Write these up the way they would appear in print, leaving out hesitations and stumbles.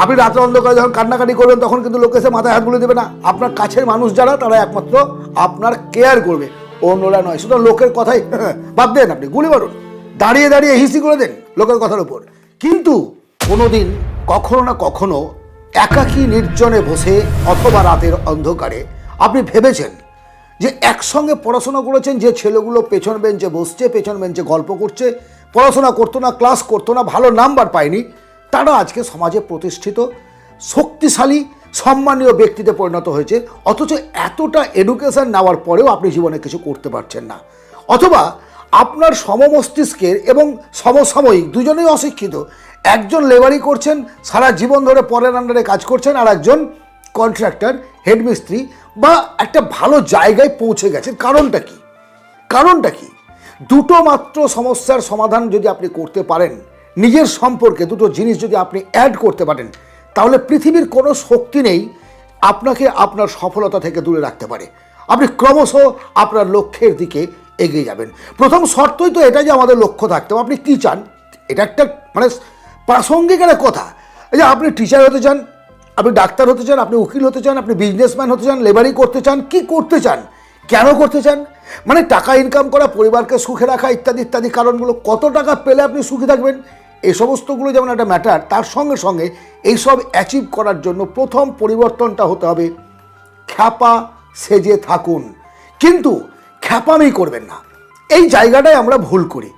আপনি রাত্রে অন্ধকারে যখন কান্নাকাটি করবেন তখন কিন্তু লোক এসে মাথায় হাত বুলিয়ে দেবে না। আপনার কাছের মানুষ যারা তারা একমাত্র আপনার কেয়ার করবে, অন্যরা নয়। সুতরাং লোকের কথাই বাদ দেন, আপনি গুলি মারুন, দাঁড়িয়ে দাঁড়িয়ে হিসি করে দেন লোকের কথার উপর। কিন্তু কোনোদিন কখনো না কখনো একাকী নির্জনে বসে অথবা রাতের অন্ধকারে আপনি ভেবেছেন যে একসঙ্গে পড়াশোনা করেছেন যে ছেলেগুলো পেছন বেঞ্চে বসছে, পেছন বেঞ্চে গল্প করছে, পড়াশোনা করতো না, ক্লাস করতো না, ভালো নাম্বার পায়নি, তারা আজকে সমাজে প্রতিষ্ঠিত শক্তিশালী সম্মানীয় ব্যক্তিতে পরিণত হয়েছে, অথচ এতটা এডুকেশন নেওয়ার পরেও আপনি জীবনে কিছু করতে পারছেন না। অথবা আপনার সমমস্তিষ্কের এবং সমসাময়িক দুজনেই অশিক্ষিত, একজন লেবারি করছেন সারা জীবন ধরে পরের আন্ডারে কাজ করছেন, আর একজন কন্ট্রাক্টর, হেডমিস্ত্রি বা একটা ভালো জায়গায় পৌঁছে গেছেন। কারণটা কি? দুটো মাত্র সমস্যার সমাধান যদি আপনি করতে পারেন, নিজের সম্পর্কে দুটো জিনিস যদি আপনি অ্যাড করতে পারেন, তাহলে পৃথিবীর কোনো শক্তি নেই আপনাকে আপনার সফলতা থেকে দূরে রাখতে পারে। আপনি ক্রমশ আপনার লক্ষ্যের দিকে এগিয়ে যাবেন। প্রথম শর্তই তো এটা যে আমাদের লক্ষ্য থাকতে হবে, আপনি কী চান। এটা একটা মানে প্রাসঙ্গিক একটা কথা, এই যে আপনি টিচার হতে চান, আপনি ডাক্তার হতে চান, আপনি উকিল হতে চান, আপনি বিজনেসম্যান হতে চান, লেবারি করতে চান, কি করতে চান, কেন করতে চান? মানে টাকা ইনকাম করা, পরিবারকে সুখে রাখা, ইত্যাদি ইত্যাদি কারণগুলো। কত টাকা পেলে আপনি সুখী থাকবেন, এই সমস্তগুলো যেমন একটা ম্যাটার, তার সঙ্গে সঙ্গে এইসব অ্যাচিভ করার জন্য প্রথম পরিবর্তনটা হতে হবে খ্যাপা সেজে থাকুন, কিন্তু খ্যাপামি করবেন না। এই জায়গাটায় আমরা ভুল করি।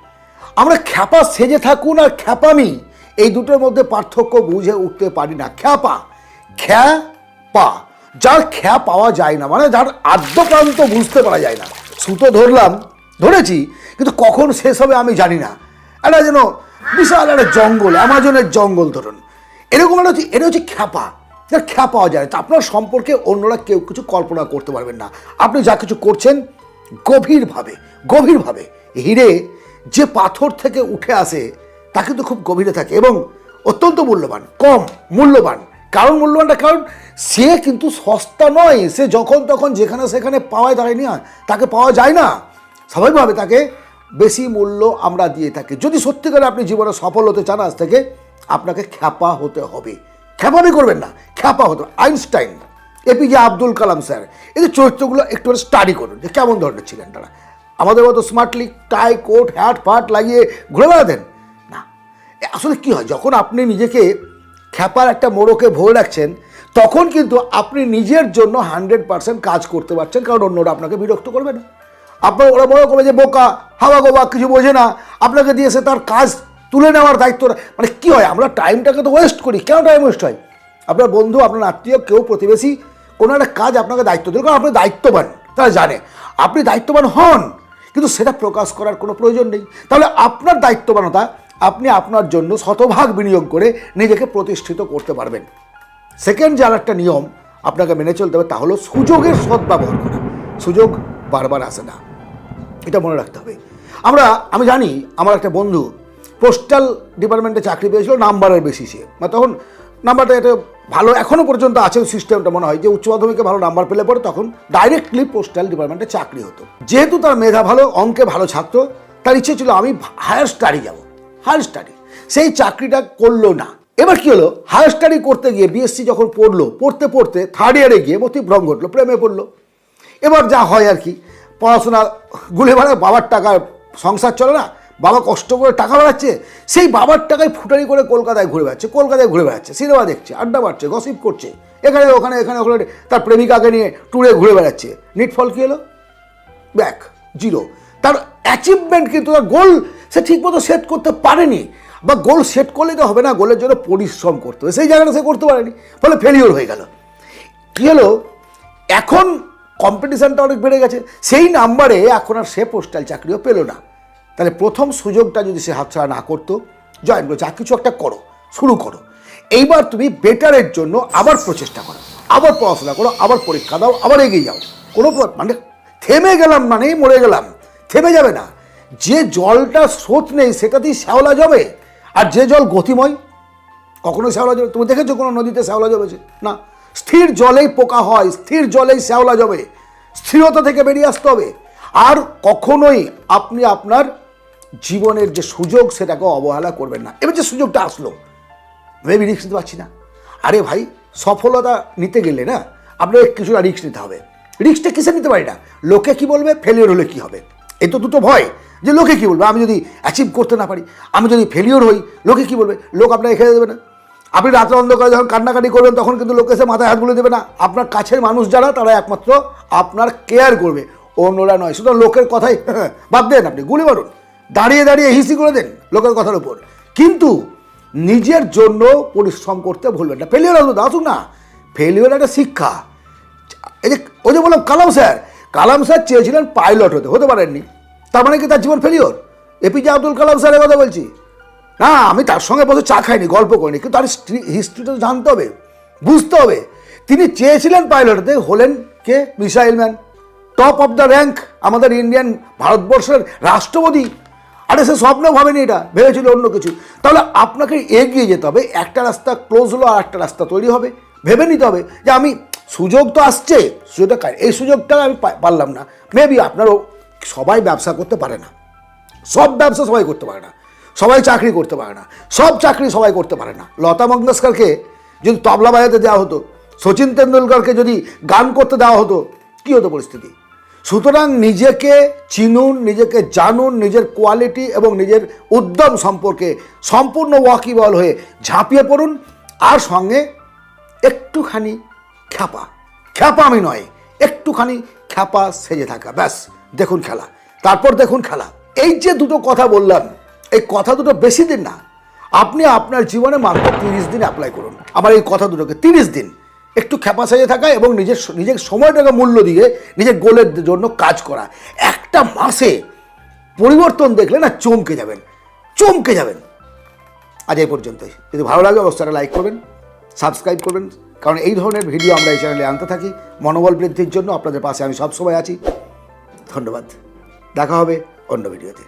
আমরা খ্যাপা সেজে থাকুন আর খ্যাপামি এই দুটোর মধ্যে পার্থক্য বুঝে উঠতে পারি না। খ্যাপা, যার খ্যা পাওয়া যায় না, মানে যার আদ্যপ্রান্ত বুঝতে পারা যায় না। সুতো ধরেছি, কিন্তু কখন শেষ হবে আমি জানি না। এটা যেন বিশাল একটা জঙ্গল, অ্যামাজনের জঙ্গল ধরুন, এরকম এটা হচ্ছে খ্যাপা, যার খ্যা পাওয়া যায়। তা আপনার সম্পর্কে অন্যরা কেউ কিছু কল্পনা করতে পারবেন না। আপনি যা কিছু করছেন গভীরভাবে হিরে যে পাথর থেকে উঠে আসে তা কিন্তু খুব গভীরে থাকে এবং অত্যন্ত মূল্যবান, কম মূল্যবান। কারণ সে কিন্তু সস্তা নয়, সে যখন তখন যেখানে সেখানে পাওয়ায় দাঁড়ায়নি, তাকে পাওয়া যায় না। স্বাভাবিকভাবে তাকে বেশি মূল্য আমরা দিয়ে থাকি। যদি সত্যিকারে আপনি জীবনে সফল হতে চান, আজ থেকে আপনাকে খ্যাপা হতে হবে। খ্যাপামি করবেন না, খ্যাপা হতে হবে। Einstein, APJ Abdul Kalam sir, এদের চরিত্রগুলো একটু স্টাডি করুন যে কেমন ধরনের ছিলেন তারা। আমাদের মতো স্মার্টলি টাই কোট হ্যাট ফাট লাগিয়ে ঘুরে বেড়াতেন না। আসলে কি হয়, যখন আপনি নিজেকে খ্যাপার একটা মোড়কে ভরে রাখছেন, তখন কিন্তু আপনি নিজের জন্য 100% কাজ করতে পারছেন, কারণ অন্যরা আপনাকে বিরক্ত করবে না। আপনার ওরা মনে করবে যে বোকা, হাওয়া গোবা, কিছু বোঝে না, আপনাকে দিয়ে সে তার কাজ তুলে নেওয়ার দায়িত্ব। মানে কি হয়, আমরা টাইমটাকে তো ওয়েস্ট করি। কেন টাইম ওয়েস্ট হয়? আপনার বন্ধু, আপনার আত্মীয়, কেউ প্রতিবেশী কোনো একটা কাজ আপনাকে দায়িত্ব দিল, কারণ আপনি দায়িত্ববান, তারা জানে আপনি দায়িত্ববান হন, কিন্তু সেটা প্রকাশ করার কোনো প্রয়োজন নেই। তাহলে আপনার দায়িত্ববানতা আপনি আপনার জন্য শতভাগ বিনিয়োগ করে নিজেকে প্রতিষ্ঠিত করতে পারবেন। সেকেন্ড যে আরেকটা নিয়ম আপনাকে মেনে চলতে হবে, তা হলো সুযোগের সদ্ব্যবহার করা। সুযোগ বারবার আসে না, এটা মনে রাখতে হবে। আমি জানি, আমার একটা বন্ধু পোস্টাল ডিপার্টমেন্টে চাকরি পেয়েছিল নাম্বারের বেসিসে। তখন নাম্বারটা এটা ভালো, এখনও পর্যন্ত আছে সিস্টেমটা, মনে হয় যে উচ্চ মাধ্যমিকে ভালো নাম্বার পেলে পরে তখন ডাইরেক্টলি পোস্টাল ডিপার্টমেন্টে চাকরি হতো। যেহেতু তার মেধা ভালো, অঙ্কে ভালো ছাত্র, তার ইচ্ছে ছিল আমি হায়ার স্টাডি যাব, হায়ার স্টাডি। সেই চাকরিটা করলো না। এবার কি হলো, হায়ার স্টাডি করতে গিয়ে বিএসসি যখন পড়তে পড়তে থার্ড ইয়ারে গিয়ে মতিভ্রম ঘটলো, প্রেমে পড়লো। এবার যা হয় আর কি, পড়াশোনা গুলে মানে বাবার টাকার সংসার চলে না, বাবা কষ্ট করে টাকা বাড়াচ্ছে, সেই বাবার টাকায় ফুটারি করে কলকাতায় ঘুরে বেড়াচ্ছে, সিনেমা দেখছে, আড্ডা মারছে, গসিপ করছে, এখানে ওখানে তার প্রেমিকাকে নিয়ে ট্যুরে ঘুরে বেড়াচ্ছে। নিটফল কী হলো? Back zero. তার অ্যাচিভমেন্ট কিন্তু তার গোল সে ঠিকমতো সেট করতে পারেনি, বা গোল সেট করলে তো হবে না, গোলের জন্য পরিশ্রম করতে হবে, সেই জায়গাটা সে করতে পারেনি, ফলে ফেলিওর হয়ে গেল। কী হলো, এখন কম্পিটিশানটা অনেক বেড়ে গেছে, সেই নাম্বারে এখন আর সে পোস্টাল চাকরিও পেল না। তাহলে প্রথম সুযোগটা যদি সে হাতছাড়া না করতো, জয়েন করো, যা কিছু একটা করো, শুরু করো। এইবার তুমি বেটারের জন্য আবার প্রচেষ্টা করো, আবার পড়াশোনা করো, আবার পরীক্ষা দাও, আবার এগিয়ে যাও। কোনো মানে থেমে গেলাম মানে মরে গেলাম, থেমে যাবে না। যে জলটা স্রোত নেই সেটাতেই শ্যাওলা জমে, আর যে জল গতিময় কখনো শ্যাওলা জমে। তুমি দেখেছো কোনো নদীতে শ্যাওলা জমেছে? না। স্থির জলেই পোকা হয়, স্থির জলেই শ্যাওলা জমে। স্থিরতা থেকে বেরিয়ে আসতে হবে। আর কখনোই আপনি আপনার জীবনের যে সুযোগ সেটাকে অবহেলা করবেন না। এবার যে সুযোগটা আসলো, মেবি রিস্ক নিতে পারছি না, আরে ভাই সফলতা নিতে গেলে না আপনাকে কিছুটা রিস্ক নিতে হবে। রিস্কটা কিসে নিতে পারি না, লোকে কি বলবে, ফেলিওর হলে কি হবে, এই তো দুটো ভয়। যে লোকে কি বলবে, আমি যদি অ্যাচিভ করতে না পারি, আমি যদি ফেলিওর হই, লোকে কি বলবে, লোক আপনাকে খেতে দেবে না। আপনি রাত্রে অন্ধকারে যখন কান্নাকাটি করবেন তখন কিন্তু লোক এসে মাথায় হাত বুলে দেবে না। আপনার কাছের মানুষ যারা তারা একমাত্র আপনার কেয়ার করবে, অন্যরা নয়। সুতরাং লোকের কথাই বাদ দেন, আপনি গুলি মারুন, দাঁড়িয়ে দাঁড়িয়ে হিসি করে দেন লোকের কথার উপর, কিন্তু নিজের জন্য পরিশ্রম করতে ভুলবেন না। ফেলিওর আসুক না, ফেলিওর একটা শিক্ষা। এই যে ওই যে বললাম কালাম স্যার চেয়েছিলেন পাইলট হতে পারেননি, তার মানে কি তার জীবন ফেলিওর? এপিজে আব্দুল কালাম স্যারের কথা বলছি না, আমি তার সঙ্গে বসে চা খাইনি, গল্প করিনি, কিন্তু তার হিস্ট্রিটা জানতে হবে, বুঝতে হবে। তিনি চেয়েছিলেন পাইলট হতে, হলেন কে? Missile man, top of the rank, আমাদের ইন্ডিয়ান ভারতবর্ষের রাষ্ট্রপতি। আরে সে স্বপ্নেও ভাবেনি এটা, ভেবেছিল অন্য কিছু। তাহলে আপনাকে এগিয়ে যেতে হবে, একটা রাস্তা ক্লোজ হলো আর একটা রাস্তা তৈরি হবে। ভেবে নিতে হবে যে আমি, সুযোগ তো আসছে, সুযোগটা এই সুযোগটা আমি পারলাম না। মেবি আপনারও, সবাই ব্যবসা করতে পারে না, সব ব্যবসা সবাই করতে পারে না, সবাই চাকরি করতে পারে না, সব চাকরি সবাই করতে পারে না। লতা মঙ্গেশকরকে যদি তবলা বাজাতে দেওয়া হতো, সচিন তেন্ডুলকরকে যদি গান করতে দেওয়া হতো, কী হতো পরিস্থিতি? সুতরাং নিজেকে চিনুন, নিজেকে জানুন, নিজের কোয়ালিটি এবং নিজের উদ্যম সম্পর্কে সম্পূর্ণ ওয়াকিবল হয়ে ঝাঁপিয়ে পড়ুন। আর সঙ্গে একটুখানি খ্যাপা আমি নয়, একটুখানি খ্যাপা সেজে থাকা, ব্যাস দেখুন খেলা, তারপর দেখুন খেলা। এই যে দুটো কথা বললাম, এই কথা দুটো বেশি দিন না, আপনি আপনার জীবনে মাত্র 30 দিন অ্যাপ্লাই করুন আমার এই কথা দুটোকে। 30 দিন একটু খ্যাপা সেজে থাকা এবং নিজের সময়টাকে মূল্য দিয়ে নিজের গোলের জন্য কাজ করা। একটা মাসে পরিবর্তন দেখলে না চমকে যাবেন। আজ এই পর্যন্তই। যদি ভালো লাগে অবশ্যই লাইক করবেন, সাবস্ক্রাইব করবেন, কারণ এই ধরনের ভিডিও আমরা এই চ্যানেলে আনতে থাকি মনোবল বৃদ্ধির জন্য। আপনাদের পাশে আমি সবসময় আছি। ধন্যবাদ, দেখা হবে অন্য ভিডিওতে।